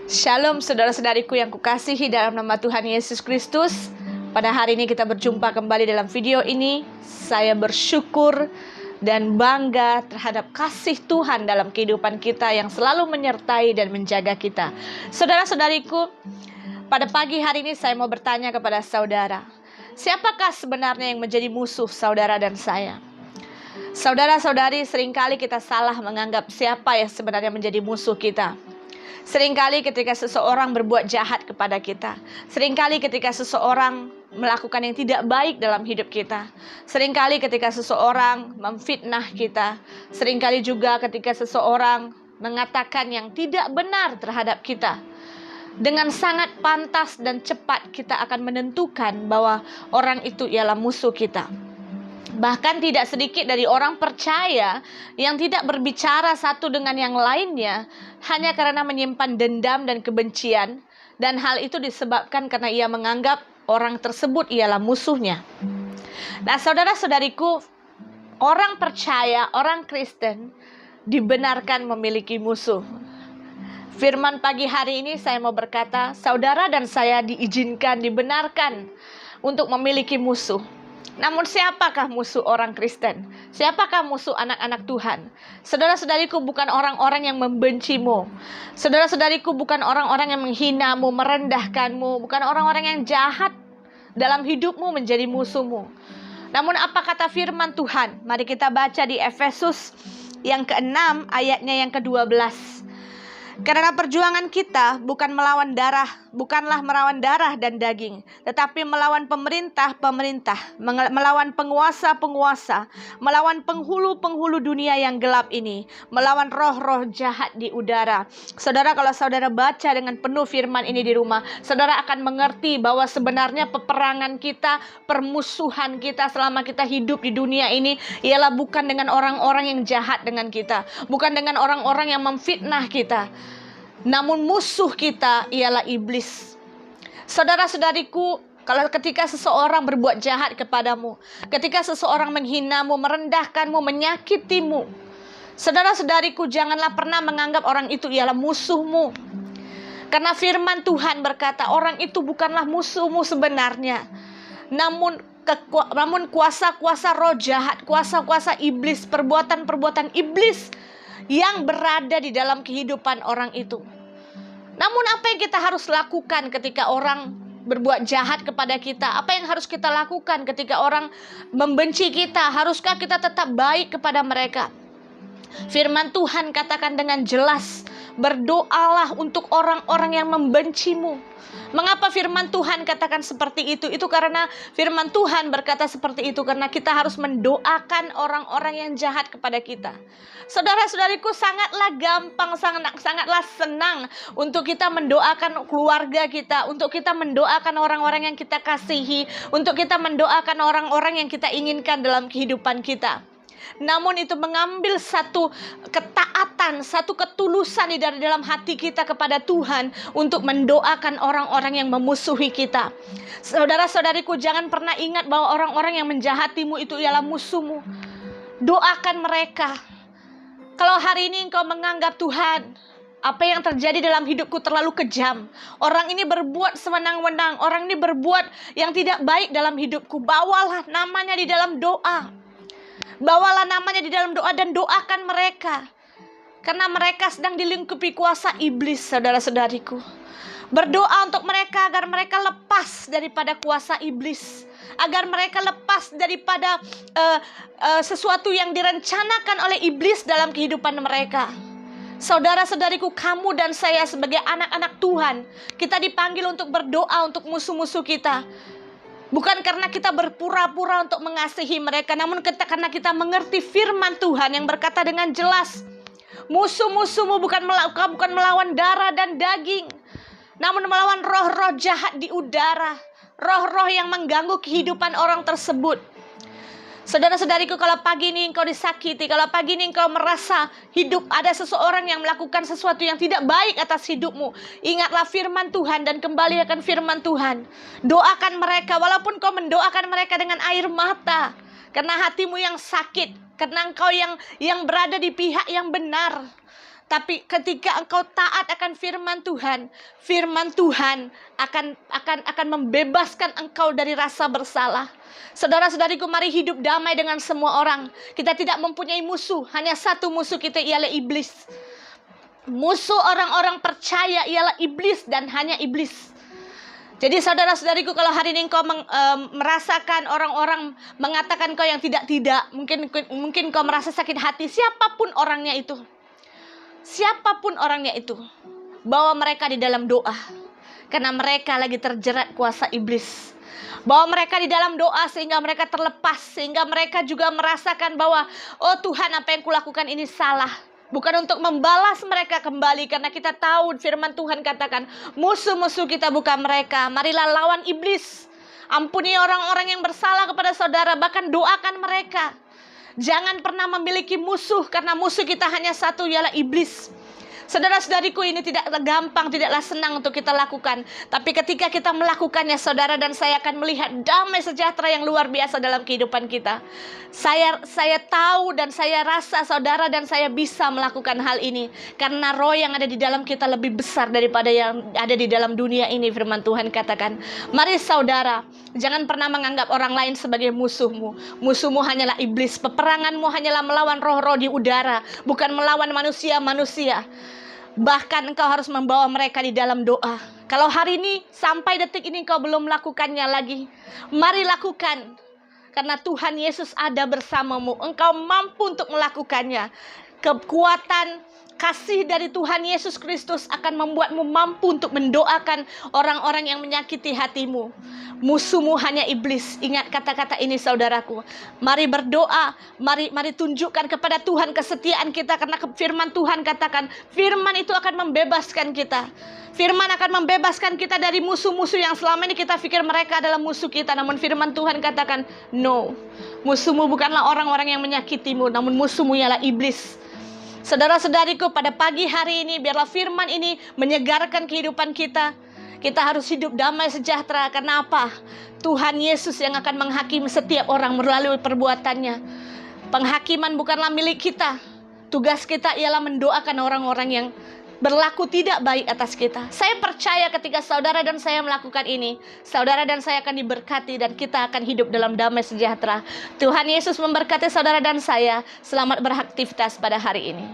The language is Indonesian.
Shalom saudara-saudariku yang kukasihi dalam nama Tuhan Yesus Kristus. Pada hari ini kita berjumpa kembali dalam video ini. Saya bersyukur dan bangga terhadap kasih Tuhan dalam kehidupan kita yang selalu menyertai dan menjaga kita. Saudara-saudariku, pada pagi hari ini saya mau bertanya kepada saudara, siapakah sebenarnya yang menjadi musuh saudara dan saya? Saudara-saudari, seringkali kita salah menganggap siapa yang sebenarnya menjadi musuh kita. Seringkali ketika seseorang berbuat jahat kepada kita, seringkali ketika seseorang melakukan yang tidak baik dalam hidup kita, seringkali ketika seseorang memfitnah kita, seringkali juga ketika seseorang mengatakan yang tidak benar terhadap kita. Dengan sangat pantas dan cepat kita akan menentukan bahwa orang itu ialah musuh kita. Bahkan tidak sedikit dari orang percaya yang tidak berbicara satu dengan yang lainnya hanya karena menyimpan dendam dan kebencian, dan hal itu disebabkan karena ia menganggap orang tersebut ialah musuhnya. Nah, saudara-saudariku, orang percaya, orang Kristen dibenarkan memiliki musuh. Firman pagi hari ini saya mau berkata, saudara dan saya diizinkan, dibenarkan untuk memiliki musuh. Namun siapakah musuh orang Kristen? Siapakah musuh anak-anak Tuhan? Saudara-saudariku, bukan orang-orang yang membencimu. Saudara-saudariku, bukan orang-orang yang menghinamu, merendahkanmu. Bukan orang-orang yang jahat dalam hidupmu menjadi musuhmu. Namun apa kata firman Tuhan? Mari kita baca di Efesus yang ke-6 ayatnya yang ke-12. Karena perjuangan kita bukanlah melawan darah dan daging, tetapi melawan pemerintah-pemerintah, melawan penguasa-penguasa, melawan penghulu-penghulu dunia yang gelap ini, melawan roh-roh jahat di udara. Saudara, kalau saudara baca dengan penuh firman ini di rumah, saudara akan mengerti bahwa sebenarnya peperangan kita, permusuhan kita selama kita hidup di dunia ini ialah bukan dengan orang-orang yang jahat dengan kita, bukan dengan orang-orang yang memfitnah kita. Namun musuh kita ialah iblis. Saudara-saudariku, kalau ketika seseorang berbuat jahat kepadamu, ketika seseorang menghinamu, merendahkanmu, menyakitimu, saudara-saudariku, janganlah pernah menganggap orang itu ialah musuhmu. Karena firman Tuhan berkata, orang itu bukanlah musuhmu sebenarnya. Namun kuasa-kuasa roh jahat, kuasa-kuasa iblis, perbuatan-perbuatan iblis yang berada di dalam kehidupan orang itu. Namun apa yang kita harus lakukan ketika orang berbuat jahat kepada kita? Apa yang harus kita lakukan ketika orang membenci kita? Haruskah kita tetap baik kepada mereka? Firman Tuhan katakan dengan jelas, berdoalah untuk orang-orang yang membencimu. Mengapa firman Tuhan katakan seperti itu? Itu karena firman Tuhan berkata seperti itu karena kita harus mendoakan orang-orang yang jahat kepada kita. Saudara-saudariku, sangatlah gampang, sangatlah senang untuk kita mendoakan keluarga kita, untuk kita mendoakan orang-orang yang kita kasihi, untuk kita mendoakan orang-orang yang kita inginkan dalam kehidupan kita. Namun itu mengambil satu ketaatan, satu ketulusan di dalam hati kita kepada Tuhan untuk mendoakan orang-orang yang memusuhi kita. Saudara-saudariku, jangan pernah ingat bahwa orang-orang yang menjahatimu itu ialah musuhmu. Doakan mereka. Kalau hari ini engkau menganggap Tuhan, apa yang terjadi dalam hidupku terlalu kejam, orang ini berbuat sewenang-wenang, orang ini berbuat yang tidak baik dalam hidupku, bawalah namanya di dalam doa. Bawalah namanya di dalam doa dan doakan mereka. Karena mereka sedang dilingkupi kuasa iblis, saudara-saudariku. Berdoa untuk mereka agar mereka lepas daripada kuasa iblis. Agar mereka lepas daripada sesuatu yang direncanakan oleh iblis dalam kehidupan mereka. Saudara-saudariku, kamu dan saya sebagai anak-anak Tuhan, kita dipanggil untuk berdoa untuk musuh-musuh kita. Bukan karena kita berpura-pura untuk mengasihi mereka, namun karena kita mengerti firman Tuhan yang berkata dengan jelas, musuh-musuhmu bukan melawan darah dan daging, namun melawan roh-roh jahat di udara, roh-roh yang mengganggu kehidupan orang tersebut. Saudara-saudariku, kalau pagi ini engkau disakiti, kalau pagi ini engkau merasa hidup ada seseorang yang melakukan sesuatu yang tidak baik atas hidupmu, ingatlah firman Tuhan dan kembali akan firman Tuhan. Doakan mereka, walaupun kau mendoakan mereka dengan air mata, karena hatimu yang sakit, karena engkau yang berada di pihak yang benar. Tapi ketika engkau taat akan firman Tuhan akan membebaskan engkau dari rasa bersalah. Saudara-saudariku, mari hidup damai dengan semua orang. Kita tidak mempunyai musuh, hanya satu musuh kita, ialah iblis. Musuh orang-orang percaya ialah iblis dan hanya iblis. Jadi saudara-saudariku, kalau hari ini engkau merasakan orang-orang mengatakan kau yang tidak-tidak, mungkin kau merasa sakit hati, siapapun orangnya itu, bawa mereka di dalam doa, karena mereka lagi terjerat kuasa iblis. Bawa mereka di dalam doa sehingga mereka terlepas, sehingga mereka juga merasakan bahwa, oh Tuhan, apa yang kulakukan ini salah. Bukan untuk membalas mereka kembali, karena kita tahu firman Tuhan katakan, musuh-musuh kita bukan mereka. Marilah lawan iblis. Ampuni orang-orang yang bersalah kepada saudara, bahkan doakan mereka. Jangan pernah memiliki musuh, karena musuh kita hanya satu, ialah iblis. Saudara-saudariku, ini tidaklah gampang, tidaklah senang untuk kita lakukan. Tapi ketika kita melakukannya, saudara dan saya akan melihat damai sejahtera yang luar biasa dalam kehidupan kita. Saya tahu dan saya rasa saudara dan saya bisa melakukan hal ini, karena roh yang ada di dalam kita lebih besar daripada yang ada di dalam dunia ini. Firman Tuhan katakan, mari saudara, jangan pernah menganggap orang lain sebagai musuhmu. Musuhmu hanyalah iblis. Peperanganmu hanyalah melawan roh-roh di udara, bukan melawan manusia-manusia. Bahkan engkau harus membawa mereka di dalam doa. Kalau hari ini sampai detik ini engkau belum melakukannya lagi, mari lakukan. Karena Tuhan Yesus ada bersamamu. Engkau mampu untuk melakukannya. Kekuatan kasih dari Tuhan Yesus Kristus akan membuatmu mampu untuk mendoakan orang-orang yang menyakiti hatimu. Musuhmu hanya iblis. Ingat kata-kata ini saudaraku. Mari berdoa, mari tunjukkan kepada Tuhan kesetiaan kita, karena firman Tuhan katakan, firman itu akan membebaskan kita. Firman akan membebaskan kita dari musuh-musuh yang selama ini kita pikir mereka adalah musuh kita. Namun firman Tuhan katakan, no. Musuhmu bukanlah orang-orang yang menyakitimu, namun musuhmu ialah iblis. Saudara-saudariku, pada pagi hari ini biarlah firman ini menyegarkan kehidupan kita. Kita harus hidup damai sejahtera. Kenapa? Tuhan Yesus yang akan menghakimi setiap orang melalui perbuatannya. Penghakiman bukanlah milik kita. Tugas kita ialah mendoakan orang-orang yang berlaku tidak baik atas kita. Saya percaya ketika saudara dan saya melakukan ini, saudara dan saya akan diberkati dan kita akan hidup dalam damai sejahtera. Tuhan Yesus memberkati saudara dan saya. Selamat beraktivitas pada hari ini.